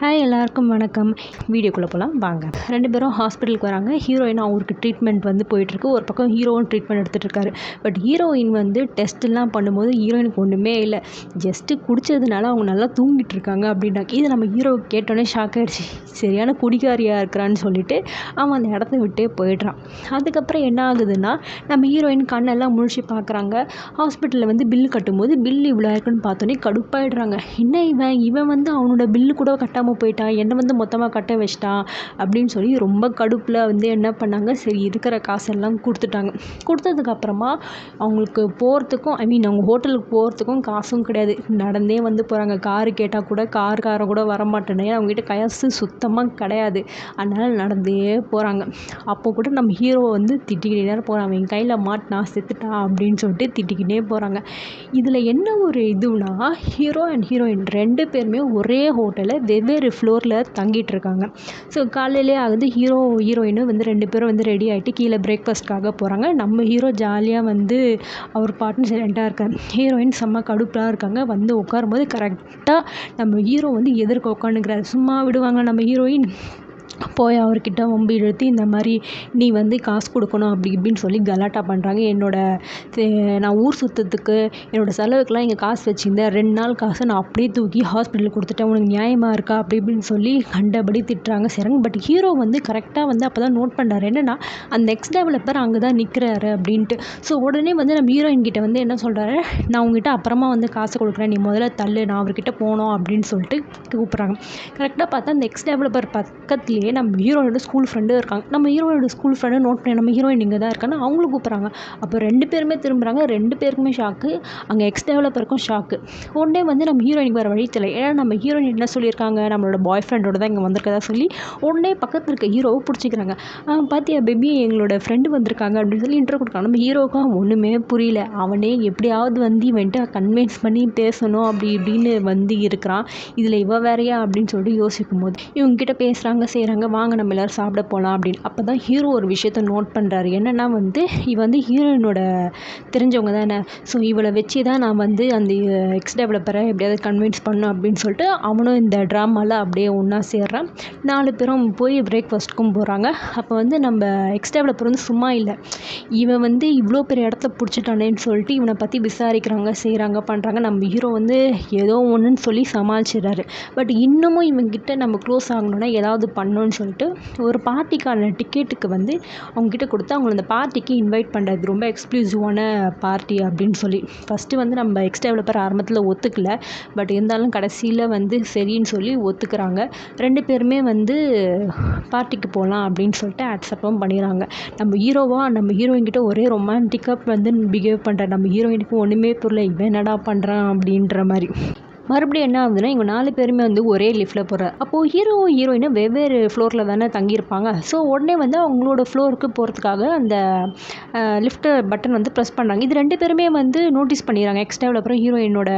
Hi எல்லாருக்கும் வணக்கம். வீடியோக்குள்ளே போகலாம் வாங்க. 2 பேரும் ஹாஸ்பிட்டலுக்கு வராங்க. ஹீரோயின் அவருக்கு ட்ரீட்மெண்ட் போயிட்டுருக்கு. ஒரு பக்கம் ஹீரோவும் ட்ரீட்மெண்ட் எடுத்துகிட்டு இருக்காரு. பட் ஹீரோயின் டெஸ்ட்லாம் பண்ணும்போது ஹீரோயினுக்கு ஒன்றுமே இல்லை. ஜஸ்ட்டு குடித்ததுனால அவங்க நல்லா தூங்கிட்டு இருக்காங்க அப்படின்னாங்க. இது நம்ம ஹீரோவுக்கு கேட்டோன்னே ஷாக் ஆகிடுச்சு. சரியான குடிகாரியாக இருக்கிறான்னு சொல்லிட்டு அவன் அந்த இடத்த விட்டே போயிடுறான். அதுக்கப்புறம் என்ன ஆகுதுன்னா, நம்ம ஹீரோயின் கண்ணெல்லாம் முழிச்சு பார்க்குறாங்க. ஹாஸ்பிட்டலில் பில்லு கட்டும்போது பில்லு இவ்வளோ இருக்குன்னு பார்த்தோன்னே கடுப்பாயிடுறாங்க. என்ன இவன் அவனோட பில்லு கூட கட்டாமல் போயிட்டான், என்னை மொத்தமாக கட்ட வச்சிட்டான் அப்படின்னு சொல்லி ரொம்ப கடுப்பில் என்ன பண்ணாங்க, சரி இருக்கிற காசெல்லாம் கொடுத்துட்டாங்க. கொடுத்ததுக்கப்புறமா அவங்களுக்கு போகிறதுக்கும் அவங்க ஹோட்டலுக்கு போகிறதுக்கும் காசும் கிடையாது. நடந்தே போகிறாங்க. காரு கேட்டால் கூட காரன் கூட வரமாட்டேன்னு, அவங்ககிட்ட காசு சுத்தமாக கிடையாது. அதனால் நடந்தே போகிறாங்க. அப்போ கூட நம்ம ஹீரோவை திட்டிக்கிட்டே தான் போகிறாங்க. அவன் கையில் மாட்டினா செத்துட்டான் அப்படின்னு சொல்லிட்டு திட்டிக்கிட்டே போகிறாங்க. இதில் என்ன ஒரு இதுனா, ஹீரோ அண்ட் ஹீரோயின் 2 பேருமே ஒரே ஹோட்டலில் வெவ்வேறு ஃப்ளோரில் தங்கிட்டு இருக்காங்க. ஸோ காலையிலே ஆகுது. ஹீரோயினும் 2 பேரும் ரெடி ஆகிட்டு கீழே பிரேக்ஃபாஸ்ட்காக போகிறாங்க. நம்ம ஹீரோ ஜாலியாக அவர் பாட்டுன்னு சைலண்ட்டாக இருக்கார். ஹீரோயின் செம்ம கடுப்பாக இருக்காங்க. உட்காரும்போது கரெக்டாக நம்ம ஹீரோ எதிர்க்க உட்காந்துக்கிறாரு. சும்மா விடுவாங்க நம்ம ஹீரோயின்? போய் அவர்கிட்ட வம்பு இழுத்து இந்த மாதிரி நீ காசு கொடுக்கணும் அப்படி இப்படின்னு சொல்லி கலாட்டா பண்ணுறாங்க. நான் ஊர் சுற்றத்துக்கு என்னோடய செலவுக்கெலாம் இங்கே காசு வச்சுருந்தேன், 2 நாள் காசை நான் அப்படியே தூக்கி ஹாஸ்பிட்டலுக்கு கொடுத்துட்டேன், உனக்கு நியாயமாக இருக்கா அப்படி இப்படின்னு சொல்லி கண்டபடி திட்டுறாங்க. சரிங்க. பட் ஹீரோ கரெக்டாக அப்போ தான் நோட் பண்ணுறாரு, என்னென்னா அந்த எக்ஸ் டெவலப்பர் அங்கே தான் நிற்கிறாரு அப்படின்ட்டு. ஸோ உடனே நம்ம ஹீரோயின் கிட்ட என்ன சொல்கிறாரு, நான் உங்ககிட்ட அப்புறமா காசு கொடுக்குறேன், நீ முதல்ல தள்ளு, நான் அவர்கிட்ட போனோம் அப்படின்னு சொல்லிட்டு கூப்பிட்றாங்க. கரெக்டாக பார்த்தா அந்த எக்ஸ் டெவலப்பர் பக்கத்துலேயே நம்ம ஹீரோனோட ஸ்கூல் ஃப்ரெண்டும் இருக்காங்க. நம்ம ஹீரோனோட ஸ்கூல் ஃப்ரெண்டை நோட் பண்ணி நம்ம ஹீரோயின் இங்கே தான் இருக்கான்னு அவங்களும் கூப்பிட்றாங்க. அப்போ 2 பேருமே திரும்புகிறாங்க. 2 பேருக்குமே ஷாக்கு. அங்கே எக்ஸ் டெவலப்பருக்கும் ஷாக்கு. உடனே நம்ம ஹீரோயினுக்கு வேறு வழி தெரியல. ஏன்னா நம்ம ஹீரோயின் என்ன சொல்லியிருக்காங்க, நம்மளோட பாய் ஃப்ரெண்டோட தான் இங்கே வந்திருக்கதா சொல்லி உடனே பக்கத்தில் இருக்க ஹீரோவை பிடிச்சிக்கிறாங்க. பார்த்தியா பேபி, எங்களோட ஃப்ரெண்டு வந்திருக்காங்க அப்படின்னு சொல்லி இன்ட்ரோ கொடுக்குறாங்க. நம்ம ஹீரோவுக்கும் ஒன்றுமே புரியல. அவனே எப்படியாவது இவன்ட்டு கன்வின்ஸ் பண்ணி பேசணும் அப்படி இப்படின்னு இருக்கிறான். இதில் இவ வேறையா அப்படின்னு சொல்லிட்டு யோசிக்கும் போது இவங்ககிட்ட பேசுகிறாங்க செய்கிறாங்க. வாங்க நம்ம எல்லோரும் சாப்பிட போகலாம் அப்படின்னு. அப்போ தான் ஹீரோ ஒரு விஷயத்தை நோட் பண்ணுறாரு. என்னென்னா ஹீரோயினோட தெரிஞ்சவங்க தானே, ஸோ இவளை வச்சு தான் நான் அந்த எக்ஸ் டெவலப்பரை எப்படியாவது கன்வின்ஸ் பண்ணணும் அப்படின்னு சொல்லிட்டு அவனும் இந்த ட்ராமாவில் அப்படியே ஒன்றா சேர்றான். 4 பேரும் போய் பிரேக்ஃபாஸ்ட்டுக்கும் போகிறாங்க. அப்போ நம்ம எக்ஸ் டெவலப்பர் சும்மா இல்லை, இவன் இவ்வளோ பெரிய இடத்த பிடிச்சிட்டானேன்னு சொல்லிட்டு இவனை பற்றி விசாரிக்கிறாங்க செய்கிறாங்க பண்ணுறாங்க. நம்ம ஹீரோ ஏதோ ஒன்றுன்னு சொல்லி சமாளிச்சிடுறாரு. பட் இன்னமும் இவங்கிட்ட நம்ம க்ளோஸ் ஆகணும்னா ஏதாவது பண்ணணும்னு சொல்லிட்டு ஒரு பார்ட்டிக்கான டிக்கெட்டுக்கு அவங்ககிட்ட கொடுத்து அவங்கள அந்த பார்ட்டிக்கு இன்வைட் பண்ணுறது, ரொம்ப எக்ஸ்க்ளூசிவான பார்ட்டி அப்படின்னு சொல்லி. ஃபஸ்ட்டு நம்ம எக்ஸ் டெவலப்பர் ஆரம்பத்தில் ஒத்துக்கல. பட் இருந்தாலும் கடைசியில் சரின்னு சொல்லி ஒத்துக்கிறாங்க. 2 பேருமே பார்ட்டிக்கு போகலாம் அப்படின்னு சொல்லிட்டு அக்செப்டும் பண்ணிடுறாங்க. நம்ம ஹீரோயின் கிட்ட ஒரே ரொமான்டிக்காக பிஹேவ் பண்ணுற நம்ம ஹீரோயினுக்கு ஒன்றுமே புரியல, இவன் என்னடா பண்ணுறான் அப்படின்ற மாதிரி. மறுபடியும் என்ன ஆகுதுன்னா, இவங்க 4 பேருமே ஒரே லிஃப்ட்டில் போகிறார். அப்போது ஹீரோயினும் வெவ்வேறு ஃப்ளோரில் தானே தங்கியிருப்பாங்க. ஸோ உடனே அவங்களோட ஃப்ளோருக்கு போகிறதுக்காக அந்த லிஃப்ட் பட்டன் ப்ரெஸ் பண்ணுறாங்க. இது 2 பேருமே நோட்டீஸ் பண்ணிடுறாங்க, எக்ஸ் டெவலப்பரும் ஹீரோயினோட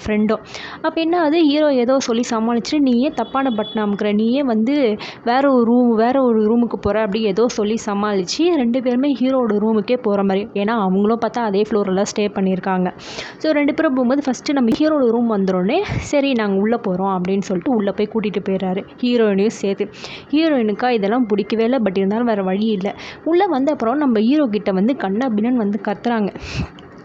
ஃப்ரெண்டும். அப்போ என்ன ஆகுது, ஹீரோ ஏதோ சொல்லி சமாளிச்சுட்டு நீ ஏன் தப்பான பட்டன் அமுக்குற, நீ ஏன் வேறு ஒரு ரூமுக்கு போகிற அப்படி ஏதோ சொல்லி சமாளித்து 2 பேருமே ஹீரோட ரூமுக்கே போகிற மாதிரி. ஏன்னா அவங்களும் பார்த்தா அதே ஃப்ளோரில் ஸ்டே பண்ணியிருக்காங்க. ஸோ 2 பேரும் போகும்போது ஃபஸ்ட்டு நம்ம ஹீரோட ரூம் வந்துடும். சரி நாங்கள் உள்ளே போகிறோம் அப்படின்னு சொல்லிட்டு உள்ளே போய் கூட்டிகிட்டு போயிடுறாரு, ஹீரோயினையும் சேர்த்து. ஹீரோயினுக்கா இதெல்லாம் பிடிக்கவே இல்லை. பட் இருந்தாலும் வேறு வழி இல்லை. உள்ளே அப்புறம் நம்ம ஹீரோ கிட்ட கண்ணா பின்னு கத்துறாங்க.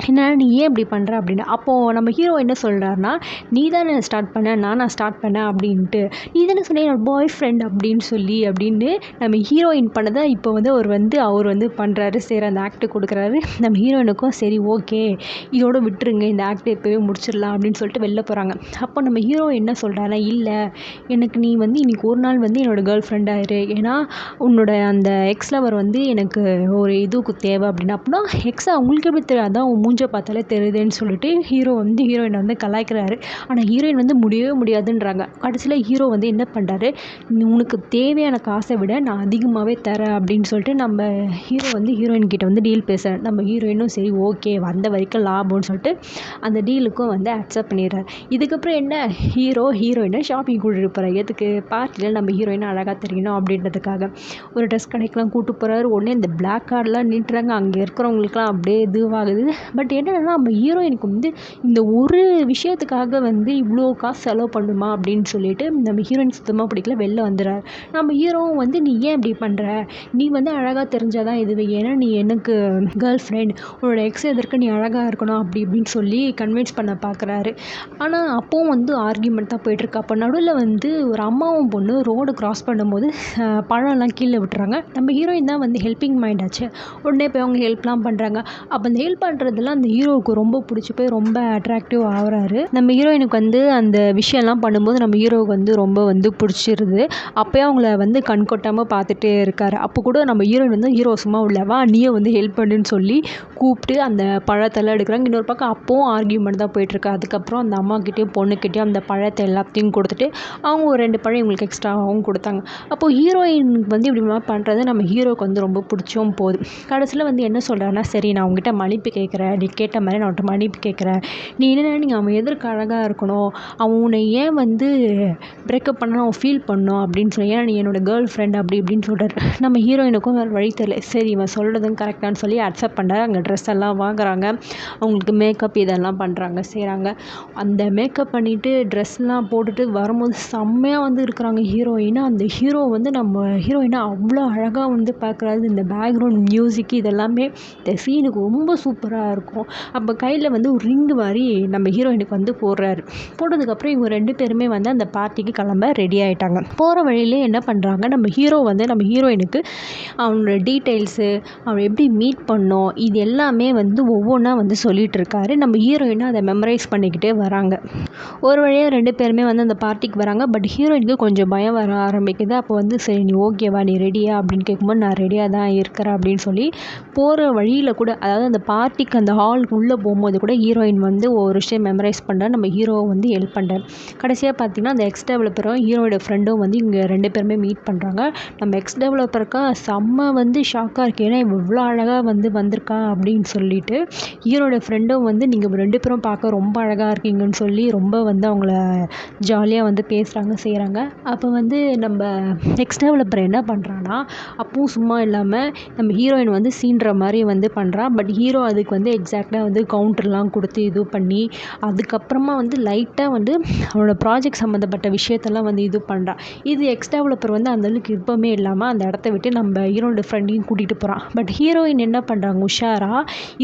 என்ன நீ ஏன் இப்படி பண்ணுற அப்படின்னு. அப்போது நம்ம ஹீரோ என்ன சொல்கிறாருன்னா, நீ தானே ஸ்டார்ட் பண்ண, நான் ஸ்டார்ட் பண்ணேன் அப்படின்ட்டு, நீ தானே சொன்ன என்னோட பாய் ஃப்ரெண்ட் அப்படின்னு நம்ம ஹீரோயின் பண்ணதை இப்போ அவர் பண்ணுறாரு. சரி அந்த ஆக்ட் கொடுக்குறாரு. நம்ம ஹீரோயினுக்கும் சரி ஓகே இதோட விட்டுருங்க, இந்த ஆக்ட் இப்போவே முடிச்சிடலாம் அப்படின்னு சொல்லிட்டு வெளில போகிறாங்க. அப்போ நம்ம ஹீரோ என்ன சொல்கிறாருன்னா, இல்லை எனக்கு நீ இன்றைக்கி ஒரு நாள் என்னோடய கேர்ள் ஃப்ரெண்டாயிரு, ஏன்னா உன்னோட அந்த எக்ஸ் லவர் எனக்கு ஒரு இதுக்கு தேவை அப்படின்னு. அப்படின்னா எக்ஸா உங்களுக்கு எப்படி தெரியாது, அதான் மூஞ்ச பார்த்தாலே தெரியுதுன்னு சொல்லிட்டு ஹீரோ ஹீரோயின் கலாய்க்கிறாரு. ஆனால் ஹீரோயின் முடியவே முடியாதுன்றாங்க. கடைசியில் ஹீரோ என்ன பண்ணுறாரு, உனக்கு தேவையான காசை விட நான் அதிகமாகவே தரேன் அப்படின்னு சொல்லிட்டு நம்ம ஹீரோ ஹீரோயின் கிட்ட டீல் பேசுகிறார். நம்ம ஹீரோயினும் சரி ஓகே வந்த வரைக்கும் லாபம்னு சொல்லிட்டு அந்த டீலுக்கும் அக்செப்ட் பண்ணிடுறாரு. இதுக்கப்புறம் என்ன, ஹீரோயினை ஷாப்பிங் கூட்டிகிட்டு போகிறார். எதுக்கு, பார்ட்டியில் நம்ம ஹீரோயினை அழகாக தெரியணும் அப்படின்றதுக்காக. ஒரு ட்ரெஸ் கடைக்கெலாம் கூப்பிட்டு போகிறாரு. உடனே இந்த பிளாக் கார்டெலாம் நீட்டுறாங்க. அங்கே இருக்கிறவங்களுக்குலாம் அப்படியே இதுவாகுது. பட் என்னென்னா நம்ம ஹீரோயினுக்கு வந்து இந்த ஒரு விஷயத்துக்காக வந்து இவ்வளோ காசு செலவு பண்ணுமா அப்படின்னு சொல்லிட்டு நம்ம ஹீரோயின் சுத்தமாக பிடிக்கல, வெளில வந்துடுறாரு. நம்ம ஹீரோவும் வந்து நீ ஏன் இப்படி பண்ணுற, நீ வந்து அழகாக தெரிஞ்சாதான் இதுவே, ஏன்னா நீ எனக்கு கேர்ள் ஃப்ரெண்ட், உன்னோட எக்ஸ் எதற்கு நீ அழகாக இருக்கணும் அப்படி இப்படின்னு சொல்லி கன்வின்ஸ் பண்ண பார்க்குறாரு. ஆனால் அப்போவும் வந்து ஆர்கியூமெண்ட் தான் போயிட்டுருக்கு. அப்போ நடுவில் வந்து ஒரு அம்மாவும் பொண்ணு ரோடு கிராஸ் பண்ணும்போது பழம்லாம் கீழே விட்டுறாங்க. நம்ம ஹீரோயின் தான் வந்து ஹெல்பிங் மைண்ட் ஆச்சு, உடனே போய் அவங்க ஹெல்ப்லாம் பண்ணுறாங்க. அப்போ அந்த ஹெல்ப் பண்ணுறதுலாம் அந்த ஹீரோவுக்கு ரொம்ப பிடிச்சி போய் ரொம்ப அட்ராக்டிவ் ஆகுறாரு. நம்ம ஹீரோயினுக்கு வந்து அந்த விஷயம்லாம் பண்ணும்போது நம்ம ஹீரோவுக்கு வந்து ரொம்ப வந்து பிடிச்சிருது. அப்போயே அவங்கள வந்து கண் கொட்டாமல் பார்த்துட்டே இருக்காரு. அப்போ கூட நம்ம ஹீரோயின் வந்து ஹீரோ சும்மா உள்ளவா நீயே வந்து ஹெல்ப் பண்ணுன்னு சொல்லி கூப்பிட்டு அந்த பழத்தெல்லாம் எடுக்கிறாங்க. இன்னொரு பக்கம் அப்போவும் ஆர்கியூமெண்ட் தான் போயிட்டுருக்கு. அதுக்கப்புறம் அந்த அம்மாக்கிட்டேயும் பொண்ணுக்கிட்டேயும் அந்த பழத்தை எல்லாத்தையும் கொடுத்துட்டு அவங்க ஒரு 2 பழம் இவங்களுக்கு எக்ஸ்ட்ராவும் கொடுத்தாங்க. அப்போது ஹீரோயினுக்கு வந்து இப்படி பண்ணுறது நம்ம ஹீரோவுக்கு வந்து ரொம்ப பிடிச்சும் போகுது. கடைசியில் வந்து என்ன சொல்கிறாருன்னா, சரி நான் உங்ககிட்ட மன்னிப்பு கேட்குறேன், நீ கேட்ட மாதிரி நான் உன்கிட்ட மன்னிப்பு கேட்குறேன். நீ என்ன நீங்கள் அவன் எதற்கு அழகாக இருக்கணும், அவன் உன்னை ஏன் வந்து பிரேக்கப் பண்ணால் அவன் ஃபீல் பண்ணணும் அப்படின்னு சொல்லி, ஏன்னா நீ என்னோடய கேர்ள் ஃப்ரெண்ட் அப்படி இப்படின்னு சொல்கிறாரு. நம்ம ஹீரோயினுக்கும் வேறு வழி தெரியல, சரி இவன் சொல்கிறதும் கரெக்டானு சொல்லி அக்செப்ட் பண்ணுறாரு. அங்கே ட்ரெஸ் எல்லாம் வாங்குறாங்க, அவங்களுக்கு மேக்கப் இதெல்லாம் பண்ணுறாங்க செய்கிறாங்க. அந்த மேக்கப் பண்ணிவிட்டு ட்ரெஸ்லாம் போட்டுட்டு வரும்போது செம்மையாக வந்து இருக்கிறாங்க ஹீரோயினா. அந்த ஹீரோ வந்து நம்ம ஹீரோயினை அவ்வளோ அழகாக வந்து பார்க்குறாரு. இந்த பேக்ரவுண்ட் மியூசிக் இதெல்லாமே இந்த சீனுக்கு ரொம்ப சூப்பராக இருக்கும். அப்போ கையில் வந்து ஒரு ரிங்கு மாதிரி நம்ம ஹீரோயினுக்கு வந்து போடுறாரு. போட்டதுக்கப்புறம் இவங்க 2 பேருமே வந்து அந்த பார்ட்டிக்கு கிளம்ப ரெடி ஆகிட்டாங்க. போகிற வழியிலே என்ன பண்ணுறாங்க, நம்ம ஹீரோ வந்து நம்ம ஹீரோயினுக்கு அவனோட டீட்டெயில்ஸு, அவன் எப்படி மீட் பண்ணோம், இது எல்லாமே வந்து ஒவ்வொன்றா வந்து சொல்லிகிட்டு இருக்காரு. நம்ம ஹீரோயினை அதை மெமரைஸ் பண்ணிக்கிட்டே வராங்க. ஒரு வழியாக 2 பேருமே வந்து அந்த பார்ட்டிக்கு வராங்க. பட் ஹீரோயினுக்கு கொஞ்சம் பயம் வர ஆரம்பிக்குது. அப்போ வந்து சரி நீ ஓகேவா, நீ ரெடியா அப்படின்னு கேட்கும்போது நான் ரெடியாக தான் இருக்கிறேன் அப்படின்னு சொல்லி போகிற வழியில் கூட, அதாவது அந்த பார்ட்டிக்கு அந்த ஹாலுக்கு உள்ளே போகும்போது கூட ஹீரோயின் வந்து ஒரு விஷயம் மெமரைஸ் பண்ணுறாரு. நம்ம ஹீரோவை வந்து ஹெல்ப் பண்ணுறாரு. கடைசியாக பார்த்தீங்கன்னா அந்த எக்ஸ் டெவலப்பரும் ஹீரோயோட ஃப்ரெண்டும் வந்து இங்கே 2 பேருமே மீட் பண்ணுறாங்க. நம்ம எக்ஸ் டெவலப்பருக்கா செம்ம வந்து ஷாக்காக இருக்குது, ஏன்னா இவ்வளோ அழகாக வந்து வந்திருக்கா அப்படின்னு சொல்லிட்டு. ஹீரோட ஃப்ரெண்டும் வந்து நீங்கள் 2 பேரும் பார்க்க ரொம்ப அழகாக இருக்கீங்கன்னு சொல்லி ரொம்ப வந்து அவங்கள ஜாலியாக வந்து பேசுகிறாங்க செய்கிறாங்க. அப்போ வந்து நம்ம எக்ஸ் டெவலப்பர் என்ன பண்ணுறான்னா, அப்பவும் சும்மா இல்லாமல் நம்ம ஹீரோயின் வந்து சீன்ற மாதிரி வந்து பண்ணுறான். பட் ஹீரோ அதுக்கு வந்து எக்ஸாக்டாக வந்து கவுண்டர்லாம் கொடுத்து இது பண்ணி அதுக்கப்புறமா வந்து லைட்டாக வந்து அவனோட ப்ராஜெக்ட் சம்மந்தப்பட்ட விஷயத்தெல்லாம் வந்து இது பண்ணுறான். இது எக்ஸ் டெவலப்பர் வந்து அந்தளவுக்கு விருப்பமே இல்லாமல் அந்த இடத்த விட்டு நம்ம ஹீரோட ஃப்ரெண்டையும் கூட்டிகிட்டு போகிறான். பட் ஹீரோயின் என்ன பண்ணுறாங்க, உஷாரா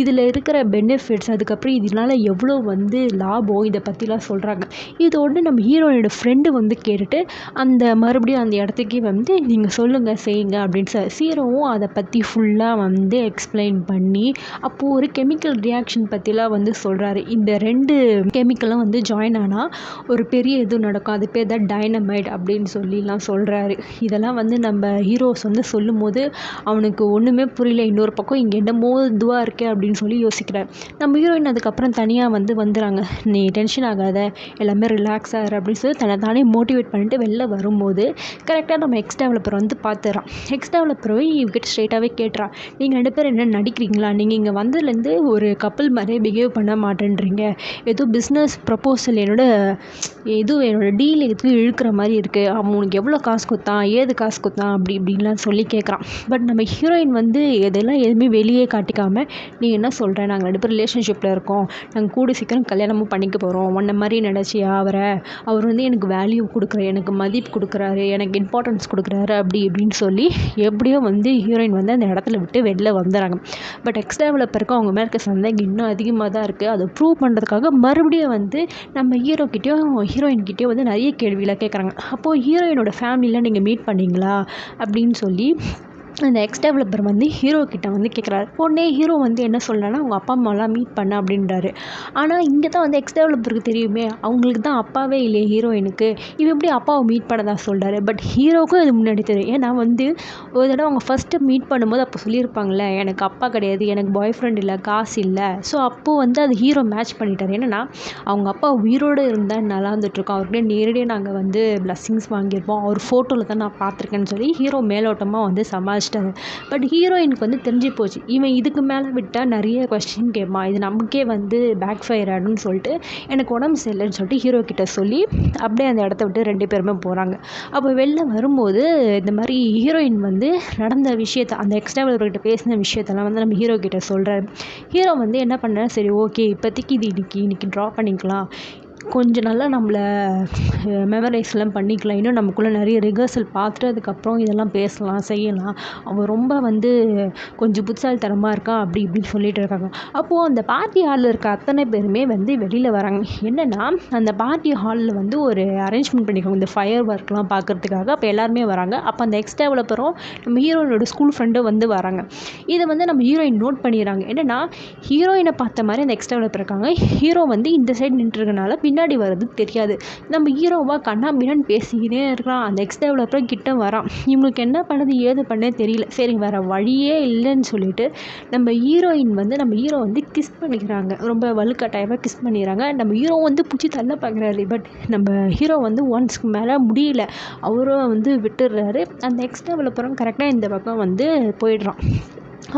இதில் இருக்கிற பெனிஃபிட்ஸ், அதுக்கப்புறம் இதனால் எவ்வளோ வந்து லாபம், இதை பற்றிலாம் சொல்கிறாங்க. இதோடு நம்ம ஹீரோயினோட ஃப்ரெண்டு வந்து கேட்டுட்டு அந்த மறுபடியும் அந்த இடத்துக்கே வந்து நீங்கள் சொல்லுங்கள் செய்யுங்க அப்படின்னு ஹீரோவும் அதை பற்றி ஃபுல்லாக வந்து எக்ஸ்பிளைன் பண்ணி அப்போது ஒரு கெமிக்கல் ரியாக்ஷன் பற்றிலாம் வந்து சொல்கிறாரு. இந்த 2 கெமிக்கலும் வந்து ஜாயின் ஆனால் ஒரு பெரிய இது நடக்கும், அது பேர் தான் டைனமைட் அப்படின்னு சொல்லிலாம் சொல்கிறாரு. இதெல்லாம் வந்து நம்ம ஹீரோஸ் வந்து சொல்லும் போது அவனுக்கு ஒன்றுமே புரியல. இன்னொரு பக்கம் இங்கே என்னமோ இதுவாக இருக்கே அப்படின்னு சொல்லி யோசிக்கிறார். நம்ம ஹீரோயின் அதுக்கப்புறம் தனியாக வந்து வந்துடுறாங்க. நீ டென்ஷன் ஆகாத, எல்லாமே ரிலாக்ஸ் ஆகிற அப்படின்னு சொல்லி தன்னை தானே மோட்டிவேட் பண்ணிட்டு வெளில வரும்போது கரெக்டாக நம்ம எக்ஸ் டெவலப்பர் வந்து பார்த்துறான். எக்ஸ் டெவலப்பர் போய் இவகிட்ட ஸ்ட்ரெயிட்டாகவே கேட்டுறான், நீங்கள் 2 பேரும் என்ன நடிக்கிறீங்களா, நீங்கள் இங்கே வந்ததுலேருந்து ஒரு கப்பல் மாதிரியே பிஹேவ் பண்ண மாட்டேன்றீங்க, ஏதோ பிஸ்னஸ் ப்ரப்போசல் என்னோட டீல் எதுவும் இழுக்கிற மாதிரி இருக்குது, அவன் உனக்கு எவ்வளோ காசு கொடுத்தான், ஏது காசு கொடுத்தான் அப்படி இப்படின்லாம் சொல்லி கேட்குறான். பட் நம்ம ஹீரோயின் வந்து இதெல்லாம் எதுவுமே வெளியே காட்டிக்காமல், நீ என்ன சொல்கிற, நாங்கள் 2 பேரும் ரிலேஷன்ஷிப்பில் இருக்கோம், நாங்கள் கூடி சீக்கிரம் கல்யாணமும் பண்ணிக்க போகிறோம், உன்ன மாதிரி நினச்சியா அவர் வந்து எனக்கு வேல்யூ கொடுக்குறாரு, எனக்கு மதிப்பு கொடுக்குறாரு, எனக்கு இம்பார்ட்டன்ஸ் கொடுக்குறாரு அப்படி இப்படின்னு சொல்லி எப்படியோ வந்து ஹீரோயின் வந்து அந்த இடத்துல விட்டு வெளில வந்துடுறாங்க. பட் எக்ஸ் டெவலப்பருக்கு அவங்க மேலே இருக்க சந்தேகம் இன்னும் அதிகமாக தான் இருக்குது. அதை ப்ரூவ் பண்ணுறதுக்காக மறுபடியும் வந்து நம்ம ஹீரோயின்கிட்டயோ வந்து நிறைய கேள்வியெலாம் கேட்குறாங்க. அப்போது ஹீரோயினோட ஃபேமிலியில் நீங்கள் மீட் பண்ணீங்களா அப்படின்னு சொல்லி அந்த எக்ஸ் டெவலப்பர் வந்து ஹீரோ கிட்ட வந்து கேட்குறாரு. உடனே ஹீரோ வந்து என்ன சொல்கிறான்னா, அவங்க அப்பா அம்மாலாம் மீட் பண்ண அப்படின்றாரு. ஆனால் இங்கே தான் வந்து எக்ஸ் டெவலப்பருக்கு தெரியுமே, அவங்களுக்கு தான் அப்பாவே இல்லையே ஹீரோயினுக்கு, இவ எப்படி அப்பாவை மீட் பண்ண தான் சொல்கிறாரு. பட் ஹீரோவுக்கும் இது முன்னாடி தெரியும். ஏன்னா வந்து ஒரு தடவை அவங்க ஃபஸ்ட்டு மீட் பண்ணும்போது அப்போ சொல்லியிருப்பாங்களே, எனக்கு அப்பா கிடையாது, எனக்கு பாய் ஃப்ரெண்ட் இல்லை, காசு இல்லை. ஸோ அப்போது வந்து அது ஹீரோ மேட்ச் பண்ணிட்டார். என்னென்னா அவங்க அப்பா உயிரோடு இருந்தால் நல்லா இருந்துகிட்ருக்கோம், அவர்கிட்ட நேரடியாக நாங்கள் வந்து பிளஸ்ஸிங்ஸ் வாங்கியிருப்போம், அவர் ஃபோட்டோவில் தான் நான் பார்த்துருக்கேன்னு சொல்லி ஹீரோ மேலோட்டமாக வந்து சமாளிச்சிட்டார். ஆரம்பிச்சிட்டாரு. பட் ஹீரோயினுக்கு வந்து தெரிஞ்சு போச்சு, இவன் இதுக்கு மேலே விட்டால் நிறைய கொஸ்டின் கேட்பான், இது நமக்கே வந்து பேக் ஃபயர் ஆகிடும்னு சொல்லிட்டு எனக்கு உடம்பு சரியில்லைன்னு சொல்லிட்டு ஹீரோ கிட்ட சொல்லி அப்படியே அந்த இடத்த விட்டு 2 பேருமே போகிறாங்க. அப்போ வெளில வரும்போது இந்த மாதிரி ஹீரோயின் வந்து நடந்த விஷயத்த, அந்த எக்ஸ் டெவலப்பர்கிட்ட பேசின விஷயத்தெல்லாம் வந்து நம்ம ஹீரோ கிட்ட சொல்கிறாரு. ஹீரோ வந்து என்ன பண்ணாரு, சரி ஓகே இப்போதைக்கு இது இன்னைக்கு ட்ரா பண்ணிக்கலாம், கொஞ்சம் நல்லா நம்மளை மெமரைஸ்லாம் பண்ணிக்கலாம், இன்னும் நமக்குள்ளே நிறைய ரிஹர்சல் பார்த்துட்டு அதுக்கப்புறம் இதெல்லாம் பேசலாம் செய்யலாம், அவன் ரொம்ப வந்து கொஞ்சம் புத்திசாலித்தனமாக இருக்கான் அப்படி இப்படின்னு சொல்லிட்டு இருக்காங்க. அப்போது அந்த பார்ட்டி ஹாலில் இருக்க அத்தனை பேருமே வந்து வெளியில் வராங்க. என்னென்னா அந்த பார்ட்டி ஹாலில் வந்து ஒரு அரேஞ்ச்மெண்ட் பண்ணியிருக்காங்க இந்த ஃபயர் ஒர்க்லாம் பார்க்குறதுக்காக. அப்போ எல்லாருமே வராங்க. அப்போ அந்த எக்ஸ் டெவலப்பரும் நம்ம ஹீரோயினோட ஸ்கூல் ஃப்ரெண்டும் வந்து வராங்க. இதை வந்து நம்ம ஹீரோயின் நோட் பண்ணிடுறாங்க. என்னென்னா ஹீரோயினை பார்த்த மாதிரி அந்த எக்ஸ் டெவலப்பர் இருக்காங்க, ஹீரோ வந்து இந்த சைடு நின்றுருக்கனால பின்னாடி வர்றது தெரியாது. நம்ம ஹீரோவா கண்ணா பின்னான்னு பேசிக்கிட்டே இருக்கிறான். அந்த எக்ஸ் டெவலப்பர் கிட்ட வரான். இவங்களுக்கு என்ன பண்ணுறது ஏது பண்ணே தெரியல. சரி வேறு வழியே இல்லைன்னு சொல்லிட்டு நம்ம ஹீரோ வந்து கிஸ் பண்ணிக்கிறாங்க. ரொம்ப வலுக்கட்டாயமாக கிஸ் பண்ணிடுறாங்க. நம்ம ஹீரோ வந்து பிடிச்சி தள்ள பார்க்குறாரு. பட் நம்ம ஹீரோ வந்து ஒன்ஸ்க்கு மேலே முடியல, அவரும் வந்து விட்டுடுறாரு. அந்த எக்ஸ் டெவலப்பரும் கரெக்டாக இந்த பக்கம் வந்து போயிடுறான்.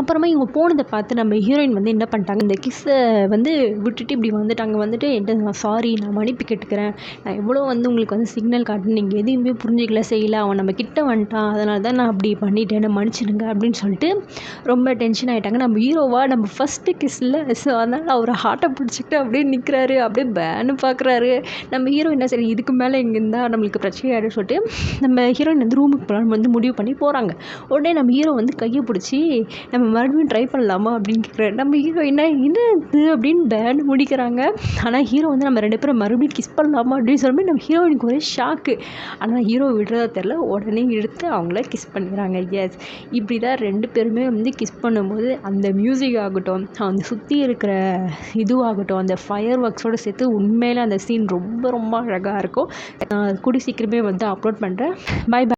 அப்புறமா இவங்க போனதை பார்த்து நம்ம ஹீரோயின் வந்து என்ன பண்ணிட்டாங்க, இந்த கிஸ்ஸை வந்து விட்டுட்டு இப்படி வந்துட்டு என்கிட்ட நான் சாரி, நான் மன்னிப்பு கேட்டுக்கிறேன், நான் எவ்வளோ வந்து உங்களுக்கு வந்து சிக்னல் காட்டுன்னு நீங்கள் எதையுமே புரிஞ்சிக்கல செய்யலை, அவன் நம்ம கிட்ட வந்துட்டான், அதனால தான் நான் அப்படி பண்ணிட்டேன், மன்னிச்சிடுங்க அப்படின்னு சொல்லிட்டு ரொம்ப டென்ஷன் ஆகிட்டாங்க. நம்ம ஹீரோவா நம்ம ஃபஸ்ட்டு கிஸ்ஸில், ஸோ அதனால் அவர் ஹார்ட்டை பிடிச்சிக்கிட்டு அப்படியே நிற்கிறாரு, அப்படியே பேன்னு பார்க்குறாரு. நம்ம ஹீரோ என்ன சரி இதுக்கு மேலே இங்கே இருந்தால் நம்மளுக்கு பிரச்சனை ஆகிடும் சொல்லிட்டு நம்ம ஹீரோயின் வந்து ரூமுக்கு போகலான்னு வந்து முடிவு பண்ணி போகிறாங்க. உடனே நம்ம ஹீரோ வந்து கையை பிடிச்சி நம்ம மறுபடியும் ட்ரை பண்ணலாமா அப்படின்னு கேட்குறாரு. நம்ம ஹீரோ என்ன இது அப்படின்னு பேன்னு முடிக்கிறாங்க. ஆனால் ஹீரோ வந்து நம்ம 2 பேரும் மறுபடியும் கிஸ் பண்ணலாமா அப்படின்னு சொல்லி நம்ம ஹீரோயினுக்கு ஒரே ஷாக்கு. ஆனால் ஹீரோ விடுறதா தெரில, உடனே எடுத்து அவங்கள கிஸ் பண்ணிடுறாங்க. எஸ், இப்படி தான் 2 பேருமே வந்து கிஸ் பண்ணும்போது அந்த மியூசிக் ஆகட்டும், அந்த சுற்றி இருக்கிற இதுவாகட்டும், அந்த ஃபயர் ஒர்க்ஸோடு சேர்த்து உண்மையிலே அந்த சீன் ரொம்ப ரொம்ப அழகாக இருக்கும். நான் கூடி சீக்கிரமே வந்து அப்லோட் பண்ணுறேன். Bye by.